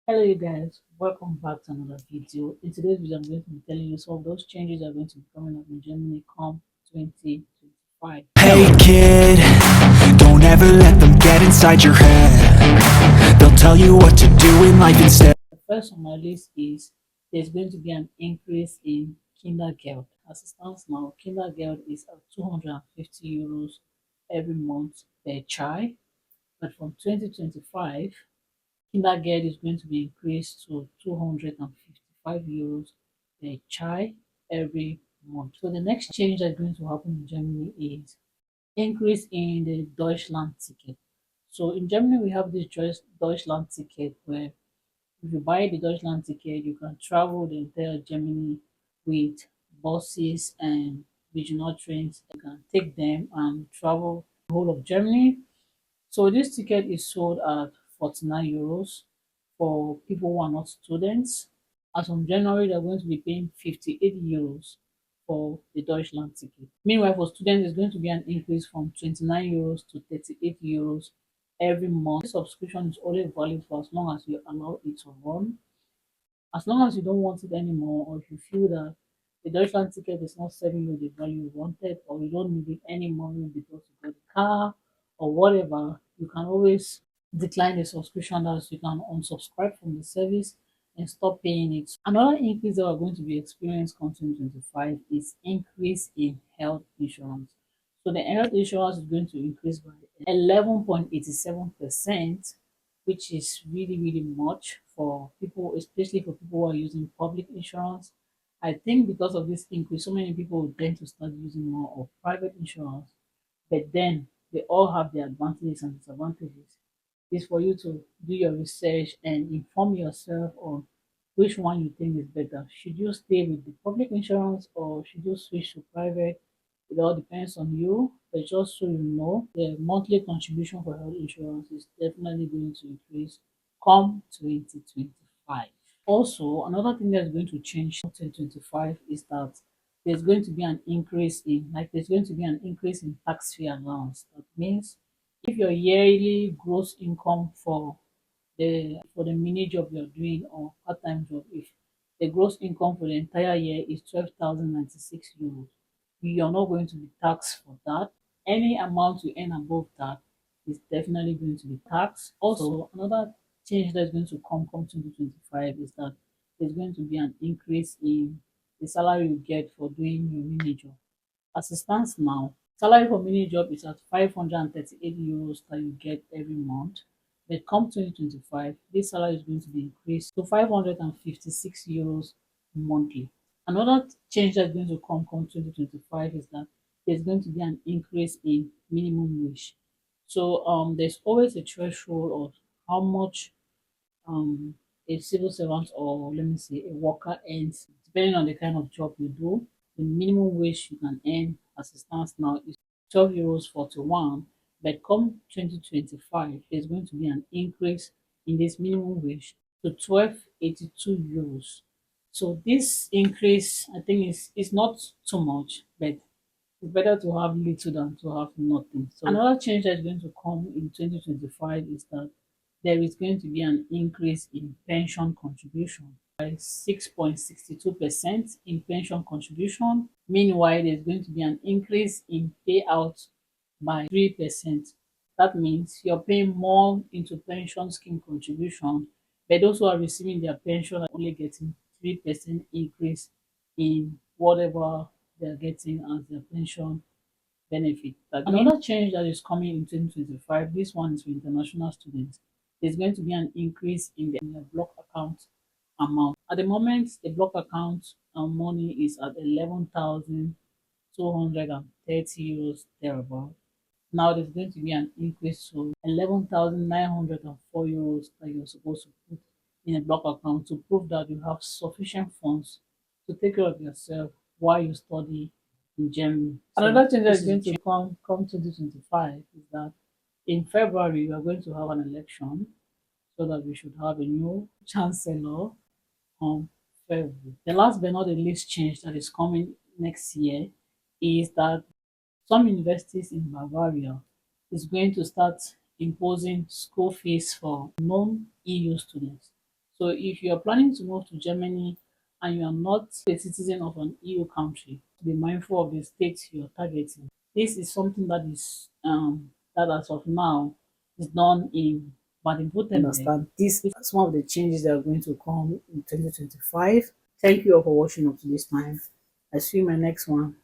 Hello you guys, welcome back to another video. In today's video, I'm going to be telling you some of those changes that are going to be coming up in Germany come 2025. Hey kid, don't ever let them get inside your head. They'll tell you what to do in life instead. The first on my list is there's going to be an increase in Kindergeld. As it stands now, Kindergeld is at €250 every month per child, but from 2025, Kindergeld is going to be increased to €255 per child every month. So the next change that's going to happen in Germany is increase in the Deutschland ticket. So in Germany, we have this Deutschland ticket where if you buy the Deutschland ticket, you can travel the entire Germany with buses and regional trains. You can take them and travel the whole of Germany. So this ticket is sold at €49 for people who are not students. As from January, they're going to be paying €58 for the Deutschland ticket. Meanwhile, for students, it's going to be an increase from €29 to €38 every month. This subscription is only valid for as long as you allow it to run. As long as you don't want it anymore, or if you feel that the Deutschland ticket is not serving you the value you wanted, or you don't need it anymore because you got a car or whatever, you can always decline the subscription. That you can unsubscribe from the service and stop paying it. Another increase that we're going to be experiencing come 2025 is increase in health insurance. So the health insurance is going to increase by 11.87%, which is really much for people, especially for people who are using public insurance. I think because of this increase, so many people will tend to start using more of private insurance, but then they all have their advantages and disadvantages. It's for you to do your research and inform yourself on which one you think is better. Should you stay with the public insurance or should you switch to private? It all depends on you. But just so you know, the monthly contribution for health insurance is definitely going to increase come 2025. Also, another thing that's going to change in 2025 is that there's going to be an increase in tax-free allowance. That means if your yearly gross income for the mini job you're doing or part-time job, if the gross income for the entire year is €12,096, you're not going to be taxed for that. Any amount you earn above that is definitely going to be taxed. Also, another change that's going to come 2025 is that there's going to be an increase in the salary you get for doing your mini job. As it stands now, salary for mini job is at €538 that you get every month. But come 2025, this salary is going to be increased to €556 monthly. Another change that's going to come 2025 is that there's going to be an increase in minimum wage. So there's always a threshold of how much a civil servant, or let me say a worker, earns depending on the kind of job you do. The minimum wage you can earn as it stands now is €12.41, but come 2025 there's going to be an increase in this minimum wage to €12.82. So this increase, I think, is not too much, but it's better to have little than to have nothing. So another change that's going to come in 2025 is that there is going to be an increase in pension contribution by 6.62% in pension contribution. Meanwhile, there's going to be an increase in payout by 3%. That means you're paying more into pension scheme contribution, but those who are receiving their pension are only getting 3% increase in whatever they're getting as their pension benefit. Another change that is coming in 2025, this one is for international students. There's going to be an increase in their block account amount. At the moment, the block account money is at 11,230 euros thereabout. Now there's going to be an increase to 11,904 euros that you're supposed to put in a block account to prove that you have sufficient funds to take care of yourself while you study in Germany. Another thing that's going to come 2025 is that in February we are going to have an election, so that we should have a new chancellor on February. The last but not the least change that is coming next year is that some universities in Bavaria is going to start imposing school fees for non-EU students. So if you're planning to move to Germany and you are not a citizen of an EU country, be mindful of the states you're targeting. This is something that is that as of now is done in Baden-Württemberg. Understand? These are some of the changes that are going to come in 2025. Thank you all for watching up to this time. I see you in my next one.